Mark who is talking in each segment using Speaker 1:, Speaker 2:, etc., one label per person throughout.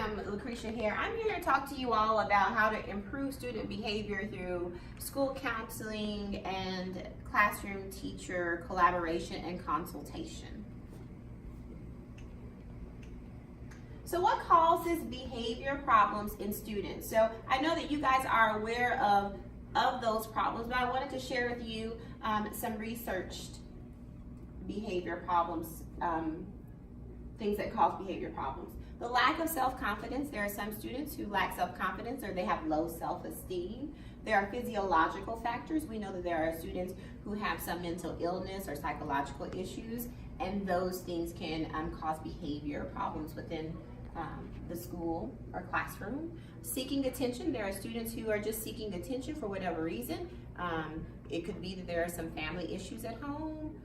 Speaker 1: am Lucrecia Hare. I'm here to talk to you all about how to improve student behavior through school counseling and classroom teacher collaboration and consultation. So what causes behavior problems in students? So I know that you guys are aware of those problems, but I wanted to share with you some researched behavior problems, things that cause behavior problems. The lack of self-confidence. There are some students who lack self-confidence or they have low self-esteem. There are physiological factors. We know that there are students who have some mental illness or psychological issues, and those things can cause behavior problems within the school or classroom. Seeking attention. There are students who are just seeking attention for whatever reason. It could be that there are some family issues at home.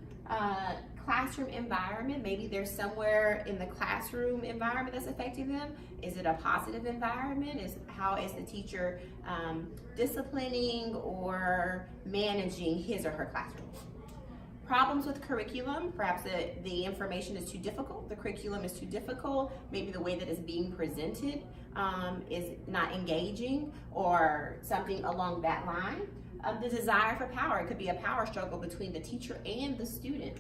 Speaker 1: Classroom environment, maybe there's somewhere in the classroom environment that's affecting them. Is it a positive environment? How is the teacher disciplining or managing his or her classroom? Problems with curriculum, perhaps the information is too difficult, the curriculum is too difficult, maybe the way that it's being presented is not engaging or something along that line. The desire for power, it could be a power struggle between the teacher and the student.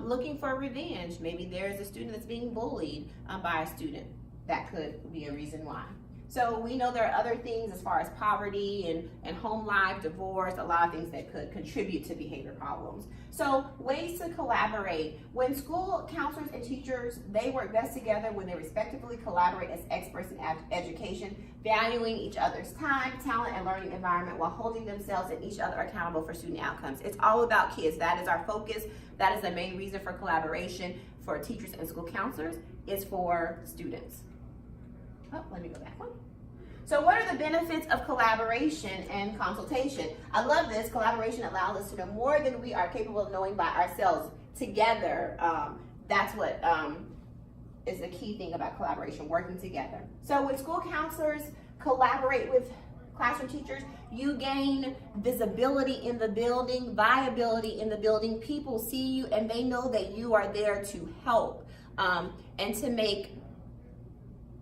Speaker 1: Looking for revenge, maybe there's a student that's being bullied by a student. That could be a reason why. So we know there are other things as far as poverty and home life, divorce, a lot of things that could contribute to behavior problems. So ways to collaborate. When school counselors and teachers, they work best together when they respectively collaborate as experts in education, valuing each other's time, talent, and learning environment while holding themselves and each other accountable for student outcomes. It's all about kids. That is our focus. That is the main reason for collaboration for teachers and school counselors, is for students. Oh, let me go back one. So what are the benefits of collaboration and consultation? I love this. Collaboration allows us to know more than we are capable of knowing by ourselves. Together, that's what is the key thing about collaboration, working together. So when school counselors collaborate with classroom teachers, you gain visibility in the building, viability in the building. People see you and they know that you are there to help and to make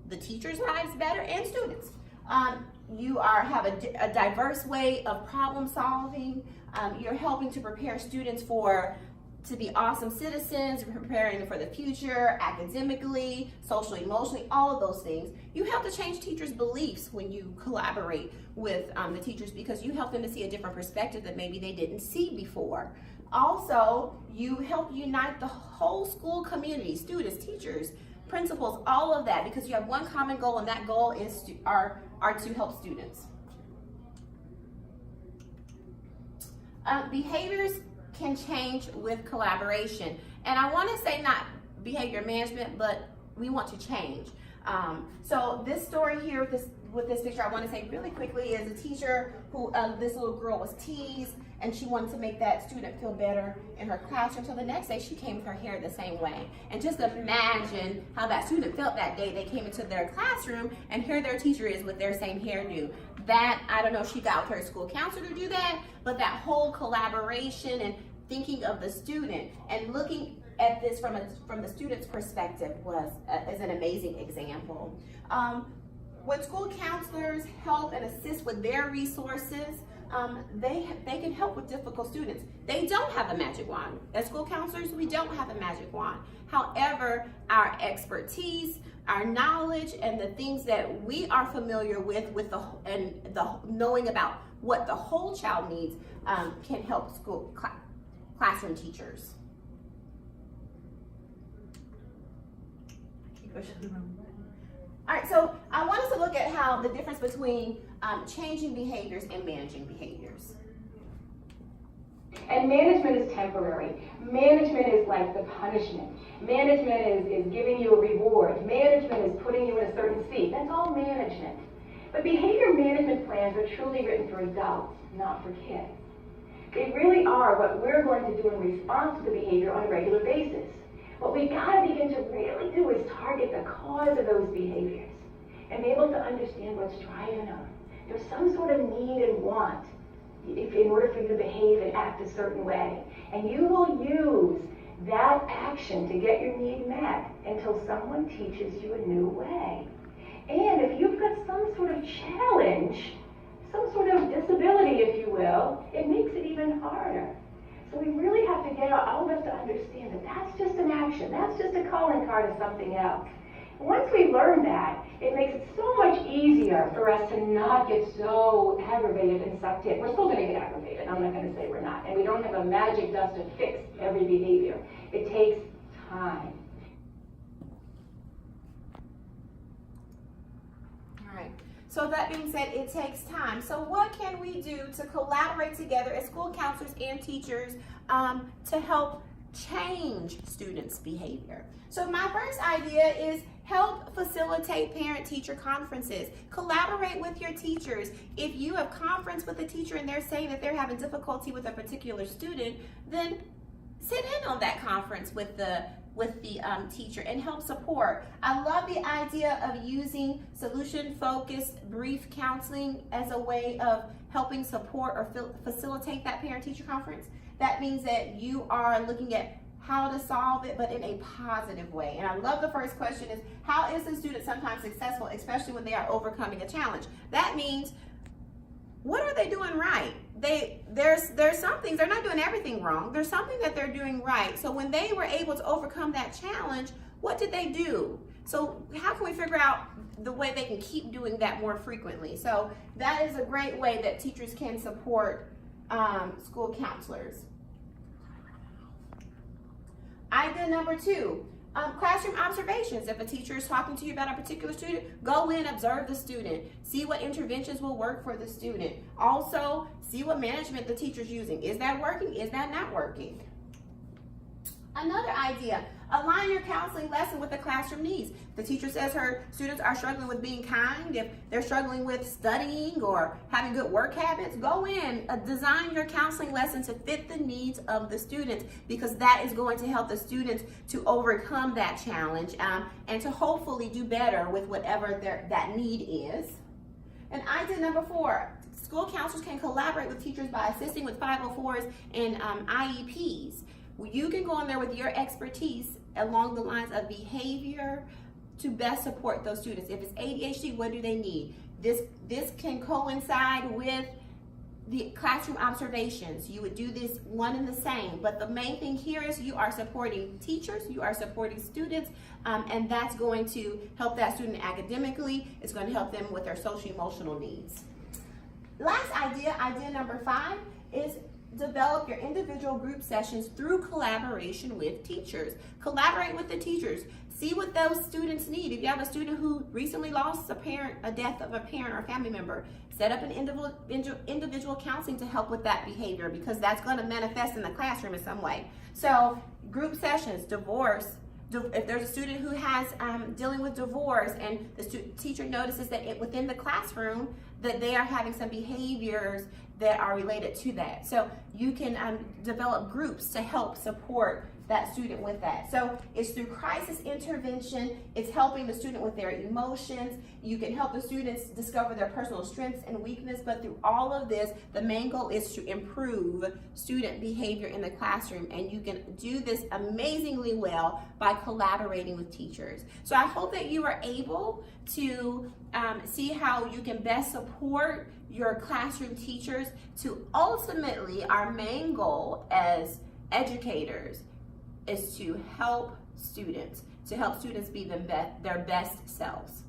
Speaker 1: the teachers' lives better and students. You have a diverse way of problem solving. You're helping to prepare students to be awesome citizens, preparing them for the future, academically, socially, emotionally, all of those things. You help to change teachers' beliefs when you collaborate with the teachers, because you help them to see a different perspective that maybe they didn't see before. Also, you help unite the whole school community, students, teachers, principals, all of that, because you have one common goal, and that goal is to help students. Behaviors can change with collaboration, and I want to say not behavior management, but we want to change. So this story here with this picture, I want to say really quickly, is a teacher who this little girl was teased, and she wanted to make that student feel better in her classroom. So the next day she came with her hair the same way. And just imagine how that student felt that day. They came into their classroom and here their teacher is with their same hairdo. That, I don't know if she got with her school counselor to do that, but that whole collaboration and thinking of the student and looking at this from the student's perspective is an amazing example. When school counselors help and assist with their resources, they can help with difficult students. They don't have a magic wand. As school counselors, we don't have a magic wand. However, our expertise, our knowledge, and the things that we are familiar with the knowing about what the whole child needs can help classroom teachers. All right, so I want us to look at how the difference between changing behaviors and managing behaviors.
Speaker 2: And management is temporary. Management is like the punishment. Management is giving you a reward. Management is putting you in a certain seat. That's all management. But behavior management plans are truly written for adults, not for kids. They really are what we're going to do in response to the behavior on a regular basis. What we gotta begin to really do is target the cause of those behaviors and be able to understand what's driving them. There's some sort of need and want in order for you to behave and act a certain way. And you will use that action to get your need met until someone teaches you a new way. challenge some sort of disability, if you will, it makes it even harder. So we really have to get all of us to understand that that's just an action. That's just a calling card of something else. Once we learn that, it makes it so much easier for us to not get so aggravated and sucked in. We're still going to get aggravated. I'm not going to say we're not. And we don't have a magic dust to fix every behavior. It takes time.
Speaker 1: All right. So that being said, it takes time. So what can we do to collaborate together as school counselors and teachers to help change students' behavior? So my first idea is help facilitate parent-teacher conferences. Collaborate with your teachers. If you have conference with a teacher and they're saying that they're having difficulty with a particular student, then sit in on that conference with the teacher and help support. I love the idea of using solution-focused brief counseling as a way of helping support or facilitate that parent-teacher conference. That means that you are looking at how to solve it, but in a positive way. And I love the first question is, how is the student sometimes successful, especially when they are overcoming a challenge? That means, what are they doing right? There's some things, they're not doing everything wrong. There's something that they're doing right. So when they were able to overcome that challenge, what did they do? So how can we figure out the way they can keep doing that more frequently? So that is a great way that teachers can support school counselors. Idea number 2, classroom observations. If a teacher is talking to you about a particular student, go in, observe the student, see what interventions will work for the student. Also, see what management the teacher's using. Is that working? Is that not working? Another idea, align your counseling lesson with the classroom needs. The teacher says her students are struggling with being kind. If they're struggling with studying or having good work habits, go in, design your counseling lesson to fit the needs of the students, because that is going to help the students to overcome that challenge and to hopefully do better with whatever that need is. And idea number 4, school counselors can collaborate with teachers by assisting with 504s and IEPs. You can go in there with your expertise along the lines of behavior to best support those students. If it's ADHD, what do they need? This can coincide with the classroom observations. You would do this one and the same, but the main thing here is you are supporting teachers, you are supporting students, and that's going to help that student academically. It's going to help them with their social emotional needs. Last idea, idea number 5, is develop your individual group sessions through collaboration with teachers. Collaborate with the teachers. See what those students need. If you have a student who recently lost a death of a parent or family member, set up an individual counseling to help with that behavior, because that's going to manifest in the classroom in some way. So group sessions, divorce. If there's a student who has dealing with divorce and the teacher notices that within the classroom that they are having some behaviors that are related to that. So you can develop groups to help support that student with that. So it's through crisis intervention, it's helping the student with their emotions. You can help the students discover their personal strengths and weakness, but through all of this, the main goal is to improve student behavior in the classroom, and you can do this amazingly well by collaborating with teachers. So I hope that you are able to see how you can best support your classroom teachers to ultimately, our main goal as educators is to help students be their best selves.